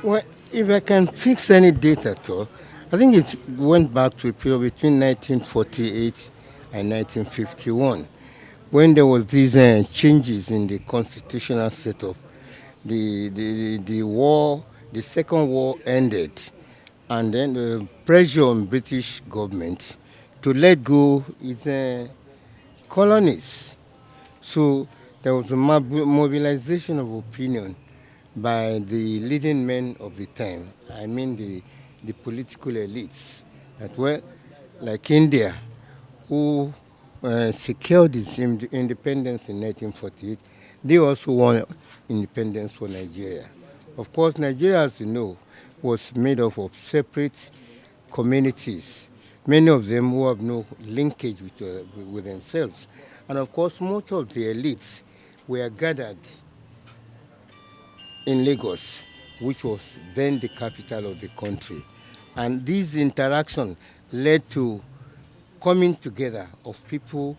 Well, if I can fix any date at all, I think it went back to a period between 1948 and 1951 when there was these changes in the constitutional setup. The war, the second war ended, and then the pressure on British government to let go its colonies. So there was a mobilization of opinion by the leading men of the time. I mean the political elites that were like India, who secured its independence in 1948. They also won independence for Nigeria. Of course, Nigeria, as you know, was made up of separate communities, many of them who have no linkage with themselves. And of course, most of the elites were gathered in Lagos, which was then the capital of the country. And this interaction led to coming together of people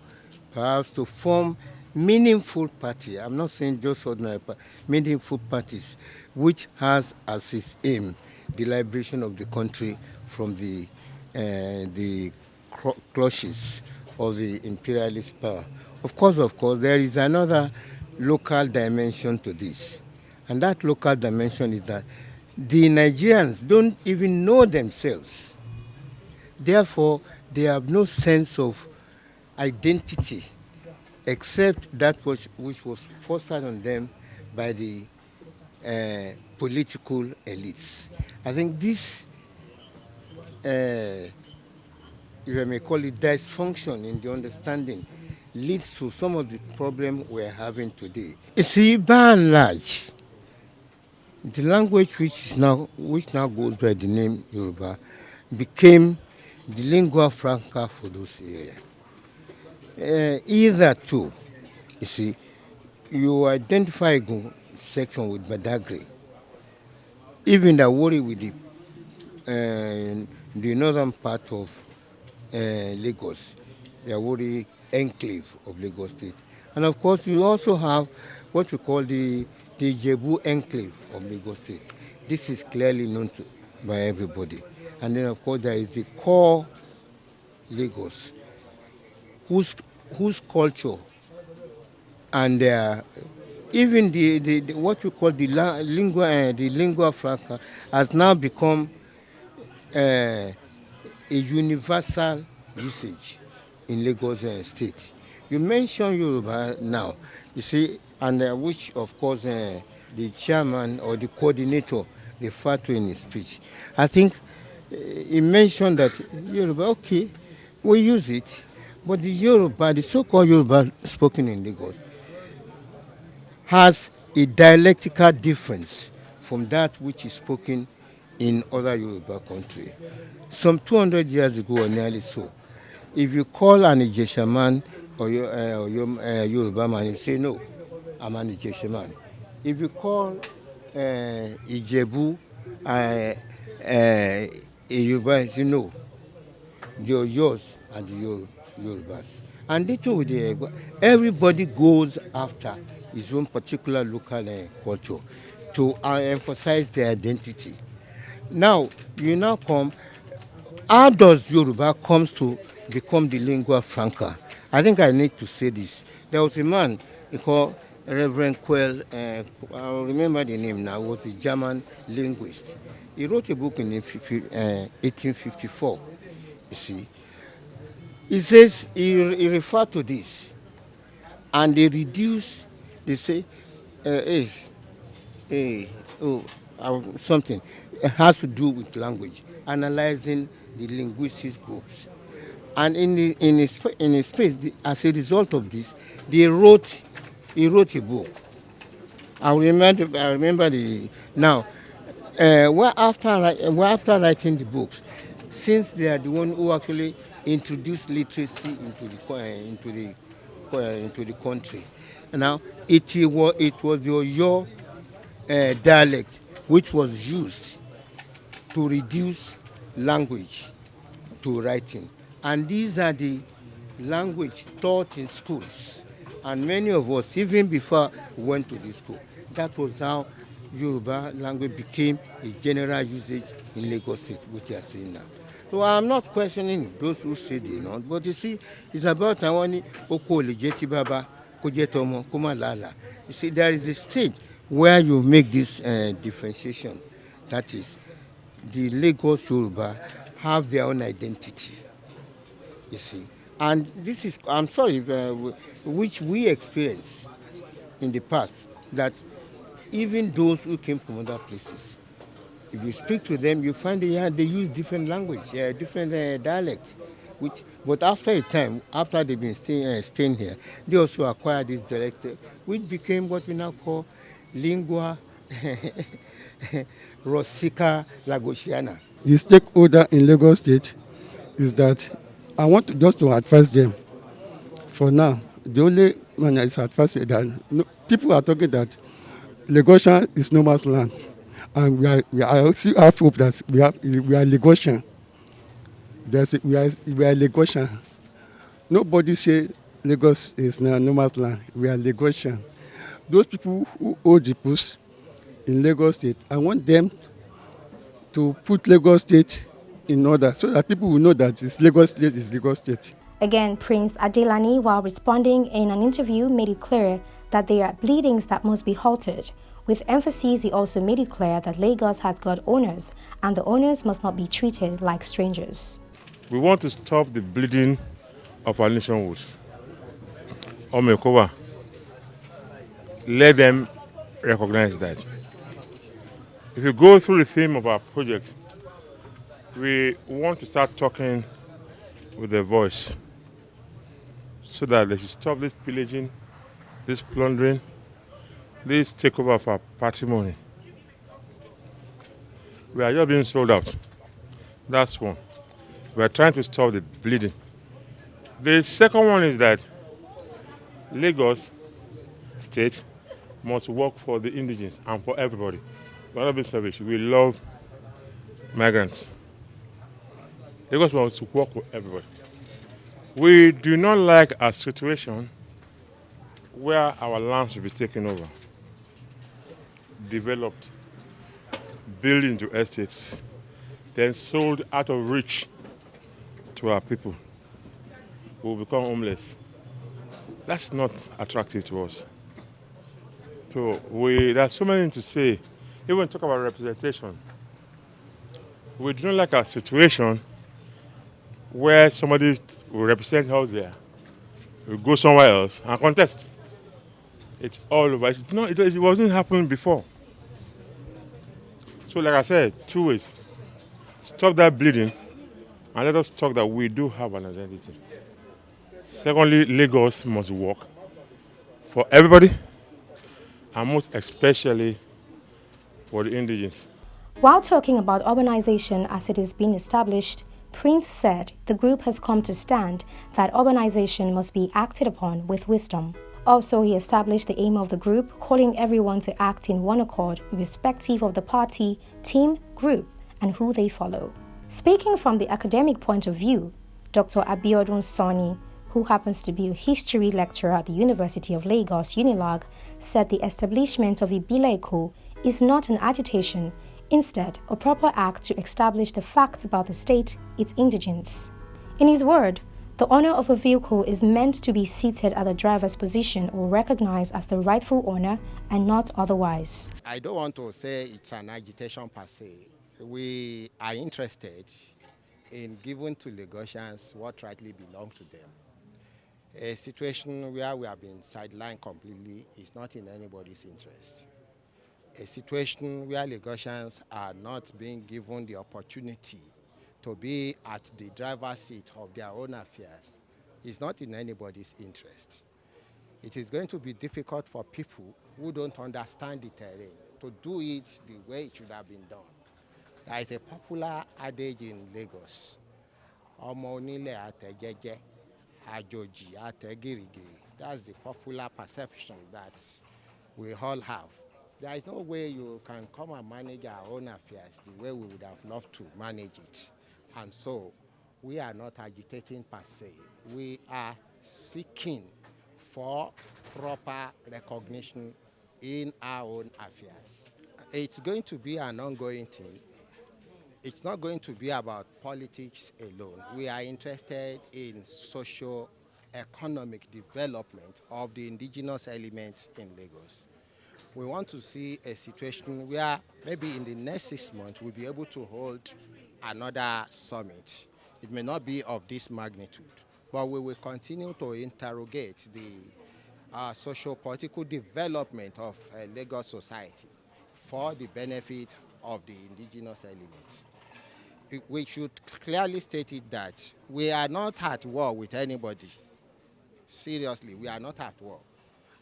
perhaps to form meaningful party. I'm not saying just ordinary, but meaningful parties, which has as its aim the liberation of the country from the clutches of the imperialist power. Of course, there is another local dimension to this. And that local dimension is that the Nigerians don't even know themselves. Therefore, they have no sense of identity except that which was fostered on them by the political elites. I think this, if I may call it dysfunction in the understanding, leads to some of the problems we're having today. You see, by and large, the language which now goes by the name Yoruba became the lingua franca for those areas. Either two, you see, you identify a section with Badagry, even the worry with the northern part of Lagos, the Awori enclave of Lagos State. And of course, you also have what we call the Jebu enclave of Lagos State. This is clearly known by everybody. And then, of course, there is the core Lagos, whose culture and even the what we call the lingua franca has now become a universal usage in Lagos State. You mentioned Yoruba now, you see, and which of course the chairman or the coordinator referred to in his speech. I think he mentioned that Yoruba, okay, we use it, but the Yoruba, the so-called Yoruba spoken in Lagos, has a dialectical difference from that which is spoken in other Yoruba countries. Some 200 years ago or nearly so, if you call an Ijesha man or Yoruba man, you say, no, I'm an Ijesha man. If you call Ijebu a Yoruba, you know, you're yours and the Yorubas. And little with the everybody goes after his own particular local culture to emphasize their identity. Now, you now come, how does Yoruba comes to become the lingua franca? I think I need to say this. There was a man he called Reverend Quell, I remember the name now, was a German linguist. He wrote a book in 1854, you see. He says, he referred to this, and they reduce, they say, hey, hey, oh, something. It has to do with language, analyzing the linguistic groups. And in his space, as a result of this, he wrote a book. I remember now, after writing the books, since they are the one who actually introduced literacy into the country. Now, it was your dialect which was used to reduce language to writing. And these are the language taught in schools. And many of us, even before we went to the school, that was how Yoruba language became a general usage in Lagos State, which you are seeing now. So I'm not questioning those who say they not, but you see, it's about àwọn oko lè jẹ́ ti bàbá kó jẹ́ tọmọ kó má làálàá. You see, there is a stage where you make this differentiation. That is, the Lagos Yoruba have their own identity. You see, and this is, I'm sorry, which we experienced in the past, that even those who came from other places, if you speak to them, you find they use different language, different dialects. But after a time, after they've been staying here, they also acquired this dialect, which became what we now call lingua Rosica Lagosiana. The stakeholder in Lagos State is that I want just to advise them. For now, the only man is advising that people are talking that Lagosian is no man's land, and we also have hope that we are Lagosian. We are Lagosian. Nobody say Lagos is no man's land. We are Lagosian. Those people who hold the post in Lagos State, I want them to put Lagos State in order so that people will know that it's Lagos State is Lagos State. Again, Prince Adelani, while responding in an interview, made it clear that there are bleedings that must be halted. With emphasis, he also made it clear that Lagos has got owners, and the owners must not be treated like strangers. We want to stop the bleeding of our nationhood. Omekowa, let them recognize that. If you go through the theme of our project, we want to start talking with a voice so that they should stop this pillaging, this plundering, this takeover of our patrimony. We are just being sold out. That's one. We are trying to stop the bleeding. The second one is that Lagos State must work for the indigenous and for everybody. We are not being selfish. We love migrants. Lagos wants to work with everybody. We do not like a situation where our lands will be taken over, developed, built into estates, then sold out of reach to our people who will become homeless. That's not attractive to us. So there's so many things to say. Even talk about representation. We do not like a situation where somebody will represent us there, will go somewhere else and contest. It's all over. It wasn't happening before. So like I said, two ways. Stop that bleeding and let us talk that we do have an identity. Secondly, Lagos must work for everybody and most especially for the indigenous. While talking about urbanization as it is being established, Prince said the group has come to stand that urbanization must be acted upon with wisdom. Also, he established the aim of the group, calling everyone to act in one accord, irrespective of the party, team, group, and who they follow. Speaking from the academic point of view, Dr. Abiodun Sani, who happens to be a history lecturer at the University of Lagos, UNILAG, said the establishment of Ibile Eko is not an agitation, instead a proper act to establish the facts about the state, its indigents. In his word, the owner of a vehicle is meant to be seated at the driver's position or recognized as the rightful owner and not otherwise. I don't want to say it's an agitation per se. We are interested in giving to Lagosians what rightly belongs to them. A situation where we have been sidelined completely is not in anybody's interest. A situation where Lagosians are not being given the opportunity to be at the driver's seat of their own affairs is not in anybody's interest. It is going to be difficult for people who don't understand the terrain to do it the way it should have been done. There is a popular adage in Lagos, Ọmọ onílẹ̀ àtẹ̀jẹ́jẹ́, àjòjì àtẹ̀gìrìgìrì. That's the popular perception that we all have. There is no way you can come and manage our own affairs the way we would have loved to manage it. And so, we are not agitating per se. We are seeking for proper recognition in our own affairs. It's going to be an ongoing thing. It's not going to be about politics alone. We are interested in socio-economic development of the indigenous elements in Lagos. We want to see a situation where maybe in the next 6 months we'll be able to hold another summit. It may not be of this magnitude, but we will continue to interrogate the socio-political development of Lagos society for the benefit of the indigenous elements. We should clearly state it that we are not at war with anybody. Seriously, we are not at war.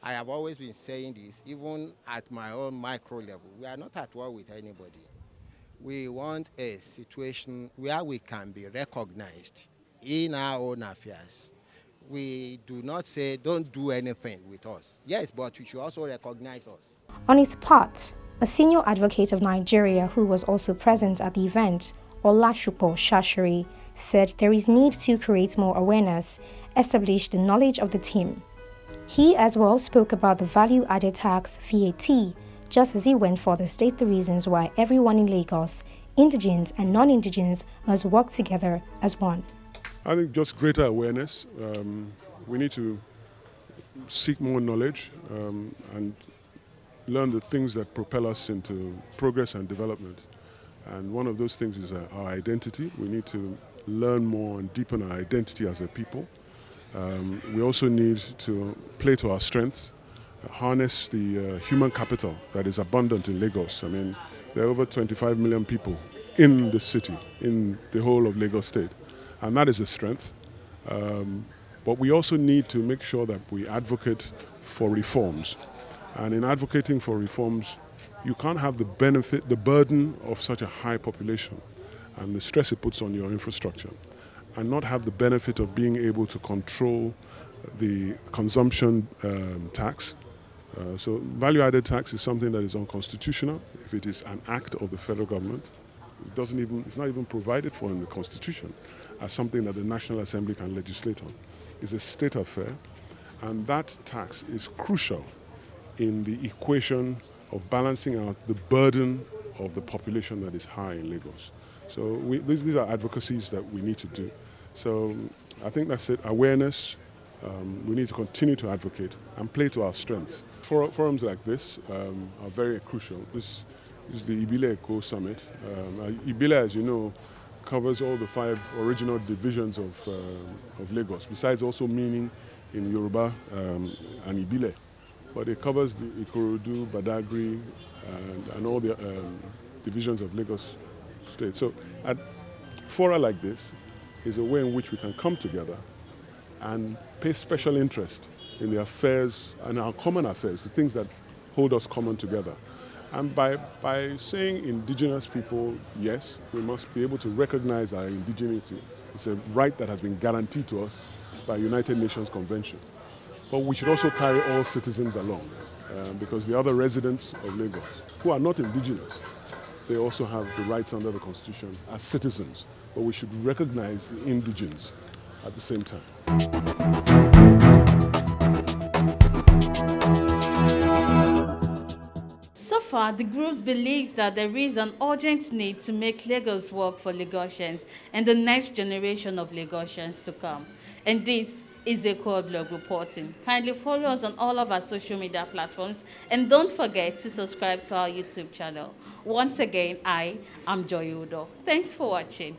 I have always been saying this, even at my own micro level. We are not at war with anybody. We want a situation where we can be recognized in our own affairs. We do not say, don't do anything with us. Yes, but you should also recognize us. On his part, a senior advocate of Nigeria who was also present at the event, Olashupo Shashiri, said there is need to create more awareness, establish the knowledge of the team. He as well spoke about the value-added tax VAT, just as he went for to state the reasons why everyone in Lagos, indigenes and non-indigenes, must work together as one. I think just greater awareness. We need to seek more knowledge and learn the things that propel us into progress and development. And one of those things is our identity. We need to learn more and deepen our identity as a people. We also need to play to our strengths, harness the human capital that is abundant in Lagos. I mean, there are over 25 million people in the city, in the whole of Lagos State, and that is a strength. But we also need to make sure that we advocate for reforms. And in advocating for reforms, you can't have the burden of such a high population and the stress it puts on your infrastructure, and not have the benefit of being able to control the consumption tax. So value-added tax is something that is unconstitutional if it is an act of the federal government. It's not even provided for in the Constitution as something that the National Assembly can legislate on. It's a state affair, and that tax is crucial in the equation of balancing out the burden of the population that is high in Lagos. So these are advocacies that we need to do. So I think that's it. Awareness. We need to continue to advocate and play to our strengths. Forums like this are very crucial. This is the Ibile Eko Summit. Ibile, as you know, covers all the 5 original divisions of Lagos, besides also meaning in Yoruba and Ibile. But it covers the Ikorodu, Badagry, and all the divisions of Lagos State. So at fora like this is a way in which we can come together and pay special interest in the affairs and our common affairs, the things that hold us common together. And by saying indigenous people, yes, we must be able to recognize our indigeneity. It's a right that has been guaranteed to us by United Nations Convention. But we should also carry all citizens along because the other residents of Lagos who are not indigenous, they also have the rights under the Constitution as citizens. But we should recognize the indigenes at the same time. So far, the group believes that there is an urgent need to make Lagos work for Lagosians and the next generation of Lagosians to come. And this is Eko Blog reporting. Kindly follow us on all of our social media platforms and don't forget to subscribe to our YouTube channel. Once again, I am Joy Udo. Thanks for watching.